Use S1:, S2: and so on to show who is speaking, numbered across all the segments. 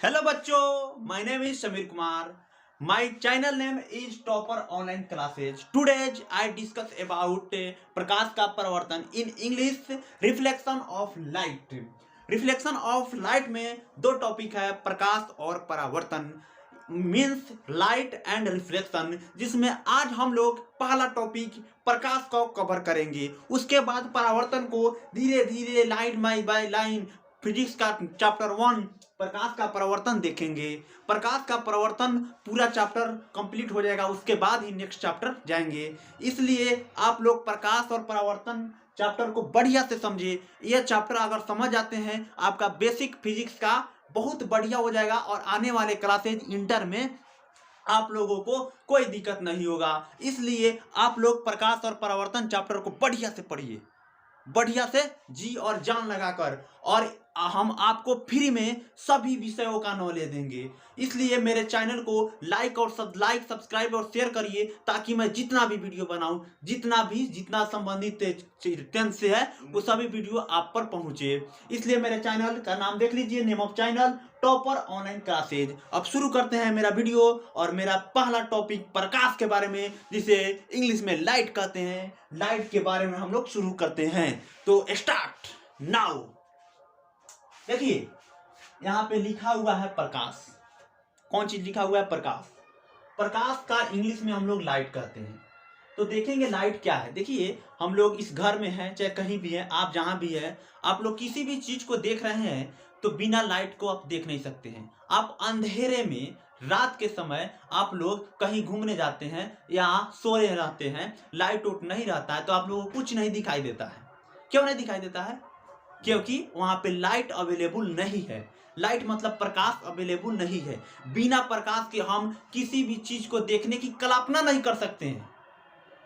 S1: Hello बच्चों, my name is Samir Kumar. My channel name is Topper Online Classes. Today I discuss about प्रकाश का परावर्तन in English reflection of light. Reflection of light में दो topic है, प्रकाश और परावर्तन means light and reflection, जिसमें आज हम लोग पहला टॉपिक प्रकाश को कवर करेंगे। उसके बाद परावर्तन को धीरे धीरे लाइन बाय लाइन फिजिक्स का चैप्टर 1 प्रकाश का परावर्तन देखेंगे। प्रकाश का परावर्तन पूरा चैप्टर कंप्लीट हो जाएगा, उसके बाद ही नेक्स्ट चैप्टर जाएंगे। इसलिए आप लोग प्रकाश और परावर्तन चैप्टर को बढ़िया से समझिए। यह चैप्टर अगर समझ जाते हैं आपका बेसिक फिजिक्स का बहुत बढ़िया हो जाएगा और आने वाले क्लासेज इंटर में आप लोगों को कोई दिक्कत नहीं होगा। इसलिए आप लोग प्रकाश और परावर्तन चैप्टर को बढ़िया से पढ़िए, बढ़िया से जी और जान लगाकर, और हम आपको फ्री में सभी विषयों का नॉलेज देंगे। इसलिए मेरे चैनल को लाइक सब्सक्राइब और शेयर करिए, ताकि मैं जितना भी वीडियो बनाऊं, जितना संबंधित टेंथ से है वो सभी वीडियो आप पर पहुंचे। इसलिए मेरे चैनल का नाम देख लीजिए, name of channel topper online classes. अब शुरू करते हैं मेरा वीडियो, और मेरा पहला टॉपिक प्रकाश के बारे में, जिसे इंग्लिश में लाइट कहते हैं। लाइट के बारे में हम लोग शुरू करते हैं, तो स्टार्ट नाउ। देखिए यहाँ पे लिखा हुआ है प्रकाश। कौन चीज लिखा हुआ है? प्रकाश। प्रकाश का इंग्लिश में हम लोग लाइट कहते हैं। तो देखेंगे लाइट क्या है। देखिए हम लोग इस घर में हैं, चाहे कहीं भी हैं, आप जहां भी है, आप लोग किसी भी चीज को देख रहे हैं तो बिना लाइट को आप देख नहीं सकते हैं। आप अंधेरे में रात के समय आप लोग कहीं घूमने जाते हैं या सोए रहते हैं, लाइट उठ नहीं रहता है, तो आप लोगों को कुछ नहीं दिखाई देता है। क्यों नहीं दिखाई देता है? क्योंकि वहां पे लाइट अवेलेबल नहीं है। लाइट मतलब प्रकाश अवेलेबल नहीं है। बिना प्रकाश के हम किसी भी चीज को देखने की कल्पना नहीं कर सकते हैं,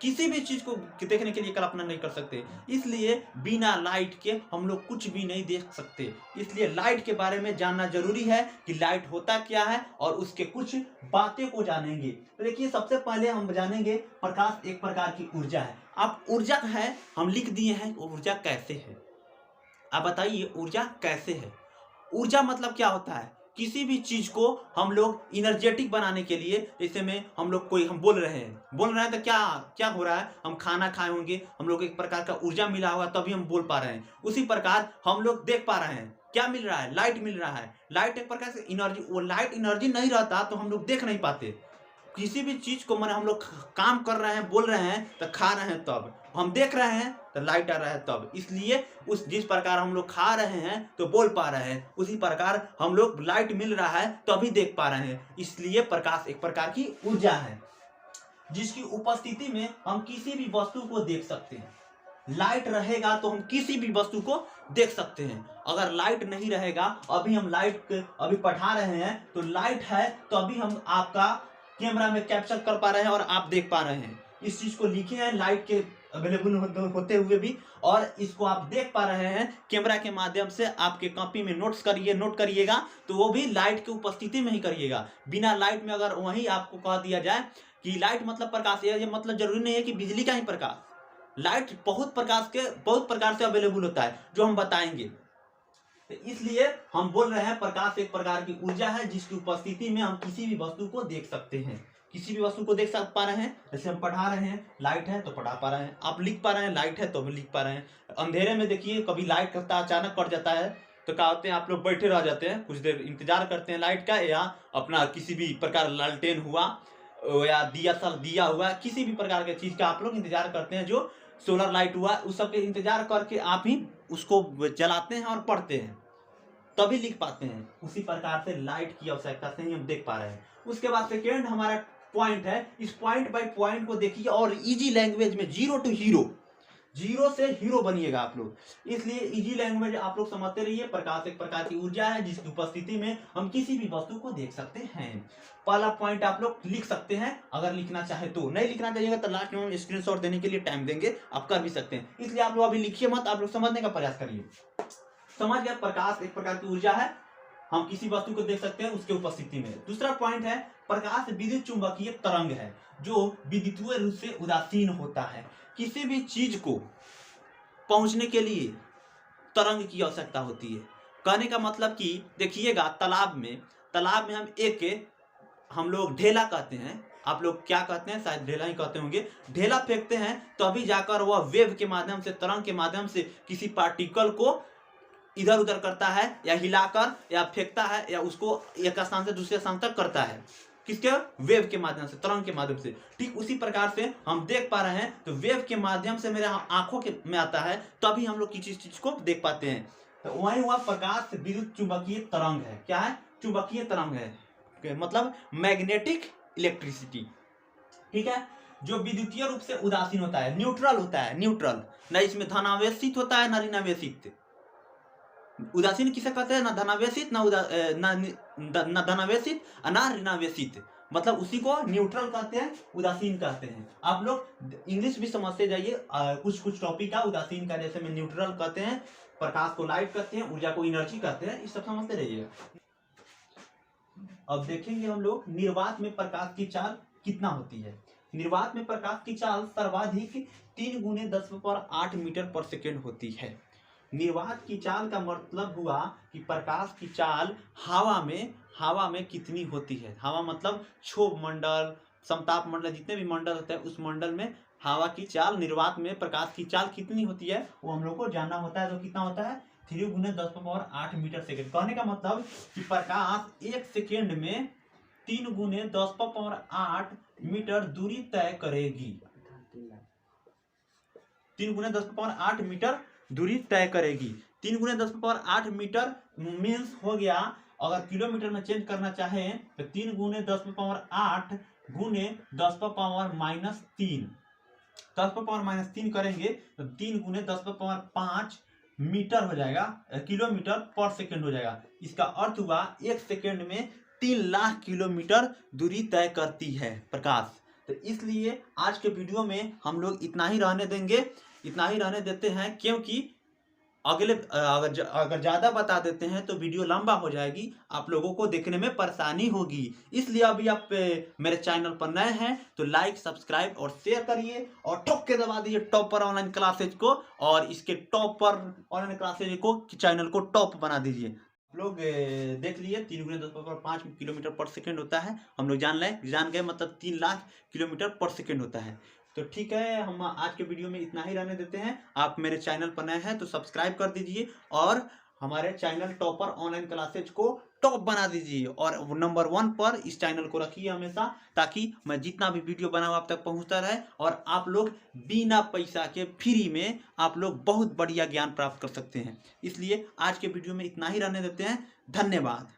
S1: किसी भी चीज को देखने के लिए कल्पना नहीं कर सकते। इसलिए बिना लाइट के हम लोग कुछ भी नहीं देख सकते। इसलिए लाइट के बारे में जानना जरूरी है कि लाइट होता क्या है, और उसके कुछ बातें को जानेंगे। तो देखिए सबसे पहले हम जानेंगे प्रकाश एक प्रकार की ऊर्जा है। आप ऊर्जा है हम लिख दिए हैं, ऊर्जा कैसे है आप बताइए, ऊर्जा कैसे है? ऊर्जा मतलब क्या होता है? किसी भी चीज को हम लोग इनर्जेटिक बनाने के लिए, जैसे में हम लोग हम बोल रहे हैं तो क्या क्या हो रहा है? हम खाना खाए होंगे, हम लोग एक प्रकार का ऊर्जा मिला होगा, तभी हम बोल पा रहे हैं। उसी प्रकार हम लोग देख पा रहे हैं, क्या मिल रहा है? लाइट मिल रहा है। लाइट एक प्रकार से एनर्जी, वो लाइट एनर्जी नहीं रहता तो हम लोग देख नहीं पाते। किसी भी चीज को मैंने हम लोग काम कर रहे हैं, बोल रहे हैं, तो खा रहे हैं, तब हम देख रहे हैं तो लाइट आ रहा है तब। इसलिए उस जिस प्रकार हम लोग खा रहे हैं तो बोल पा रहे हैं, उसी प्रकार हम लोग लाइट मिल रहा है तो अभी देख पा रहे हैं। इसलिए प्रकाश एक प्रकार की ऊर्जा है, जिसकी उपस्थिति में हम किसी भी वस्तु को देख सकते हैं। लाइट रहेगा तो हम किसी भी वस्तु को देख सकते हैं। अगर लाइट नहीं रहेगा, अभी हम अभी पढ़ा रहे हैं तो लाइट है तो अभी हम आपका कैमरा में कैप्चर कर पा रहे हैं और आप देख पा रहे हैं। इस चीज को लिखे हैं लाइट के अवेलेबल होते हुए भी, और इसको आप देख पा रहे हैं कैमरा के माध्यम से। आपके कॉपी में नोट करिएगा तो वो भी लाइट की उपस्थिति में ही करिएगा। बिना लाइट में अगर वही आपको कह दिया जाए कि लाइट मतलब प्रकाश, ये मतलब जरूरी नहीं है कि बिजली का ही प्रकाश। लाइट बहुत प्रकार से अवेलेबल होता है, जो हम बताएंगे। तो इसलिए हम बोल रहे हैं प्रकाश एक प्रकार की ऊर्जा है, जिसकी उपस्थिति में हम किसी भी वस्तु को देख सकते हैं। किसी भी वस्तु को देख पा रहे हैं। जैसे हम पढ़ा रहे हैं, लाइट है तो पढ़ा पा रहे हैं। आप लिख पा रहे हैं, लाइट है तो भी लिख पा रहे हैं। अंधेरे में देखिए कभी लाइट करता अचानक कट जाता है तो क्या होते हैं, आप लोग बैठे रह जाते हैं, कुछ देर इंतजार करते हैं लाइट का, या अपना किसी भी प्रकार लालटेन हुआ या दिया हुआ, किसी भी प्रकार के चीज का आप लोग इंतजार करते हैं। जो सोलर लाइट हुआ उस सब के इंतजार करके आप ही उसको जलाते हैं और पढ़ते हैं, तभी लिख पाते हैं। उसी प्रकार से लाइट की आवश्यकता से ही हम देख पा रहे हैं। उसके बाद सेकेंड हमारा पॉइंट है, इस पॉइंट बाय पॉइंट को देखिए और इजी लैंग्वेज में, जीरो टू हीरो, जीरो से हीरो बनिएगा आप लोग। इसलिए इजी लैंग्वेज आप लोग समझते रहिए। प्रकाश एक प्रकार की ऊर्जा है, जिसकी उपस्थिति में हम किसी भी वस्तु को देख सकते हैं। पहला पॉइंट आप लोग लिख सकते हैं, अगर लिखना चाहे तो। नहीं लिखना चाहिएगा तो लास्ट में स्क्रीनशॉट देने के लिए टाइम देंगे, आप कर भी सकते हैं। इसलिए आप लोग अभी लिखिए मत, आप लोग समझने का प्रयास करिए। समझ गया? प्रकाश एक प्रकार की ऊर्जा है, हम किसी वस्तु को देख सकते हैं उसके उपस्थिति में। दूसरा पॉइंट है प्रकाश विद्युत चुंबकीय तरंग है, जो विद्युतीय रूप से उदासीन होता है। किसी भी चीज को पहुंचने के लिए तरंग की आवश्यकता होती है। कहने का मतलब कि देखिएगा तालाब में तालाब में हम लोग ढेला कहते हैं, आप लोग क्या कहते हैं, शायद ढेला ही कहते होंगे, ढेला फेंकते हैं तो अभी जाकर वह वेव के माध्यम से, तरंग के माध्यम से किसी पार्टिकल को इधर उधर करता है, या हिलाकर या फेंकता है, या उसको एक स्थान से दूसरे स्थान तक करता है, किसके, वेव के माध्यम से, तरंग के माध्यम से। ठीक उसी प्रकार से हम देख पा रहे हैं तो वेव के माध्यम से मेरे आंखों के में आता है, तभी हम लोग किसी चीज को देख पाते हैं। तो वही हुआ प्रकाश विद्युत चुंबकीय तरंग है। क्या है, चुंबकीय तरंग है, मतलब मैग्नेटिक इलेक्ट्रिसिटी। ठीक है, जो विद्युतीय रूप से उदासीन होता है, न्यूट्रल होता है, न्यूट्रल, न इसमें धनावेशित होता है न ऋणावेशित। उदासीन किसे कहते हैं, न धनावेशित न धनावेशित न ऋणावेशित, मतलब उसी को न्यूट्रल कहते हैं, उदासीन कहते हैं। आप लोग इंग्लिश भी समझते जाइए, कुछ कुछ टॉपिक का उदासीन का, जैसे में न्यूट्रल कहते हैं, प्रकाश को लाइट कहते हैं, ऊर्जा को एनर्जी कहते हैं, इस सब समझते रहिएगा। अब देखेंगे हम लोग निर्वात में प्रकाश की चाल कितना होती है। निर्वात में प्रकाश की चाल सर्वाधिक 3 × 10⁸ मीटर पर सेकेंड होती है। निर्वात की चाल का मतलब हुआ कि प्रकाश की चाल हवा में कितनी होती है। हवा मतलब क्षोभ मंडल, समताप मंडल, जितने भी मंडल होते हैं उस मंडल में हवा की चाल, निर्वात में प्रकाश की चाल कितनी होती है वो हम लोग को जानना होता है। तो कितना होता है, 3 × 10⁸ मीटर सेकेंड। कहने का मतलब कि प्रकाश 1 सेकेंड में 3 × 10⁸ मीटर दूरी तय करेगी। 3 × 10⁸ मीटर दूरी तय करेगी। 3 × 10⁸ मीटर मीन्स हो गया, अगर किलोमीटर में चेंज करना चाहें तो 3 × 10⁸ × 10⁻³ 10⁻³ करेंगे तो 3 × 10⁵ मीटर हो जाएगा, किलोमीटर पर सेकेंड हो जाएगा। इसका अर्थ हुआ 1 सेकेंड में 3 लाख किलोमीटर दूरी तय करती है प्रकाश। तो इसलिए आज के वीडियो में हम लोग इतना ही रहने देंगे, इतना ही रहने देते हैं, क्योंकि अगर ज़्यादा बता देते हैं तो वीडियो लंबा हो जाएगी, आप लोगों को देखने में परेशानी होगी। इसलिए अभी आप मेरे चैनल पर नए हैं तो लाइक, सब्सक्राइब और शेयर करिए, और ठोक के दबा दीजिए टॉपर ऑनलाइन क्लासेज को, और इसके टॉपर ऑनलाइन क्लासेज को चैनल को टॉप बना दीजिए। लोग देख लिए 3 × 10⁵ किलोमीटर पर सेकेंड होता है, हम लोग जान गए, मतलब 3 लाख किलोमीटर पर सेकेंड होता है। तो ठीक है, हम आज के वीडियो में इतना ही रहने देते हैं। आप मेरे चैनल पर नए हैं तो सब्सक्राइब कर दीजिए, और हमारे चैनल टॉपर ऑनलाइन क्लासेज को टॉप बना दीजिए, और नंबर 1 पर इस चैनल को रखिए हमेशा, ताकि मैं जितना भी वीडियो बनाऊँ आप तक पहुँचता रहे, और आप लोग बिना पैसा के फ्री में आप लोग बहुत बढ़िया ज्ञान प्राप्त कर सकते हैं। इसलिए आज के वीडियो में इतना ही रहने देते हैं। धन्यवाद।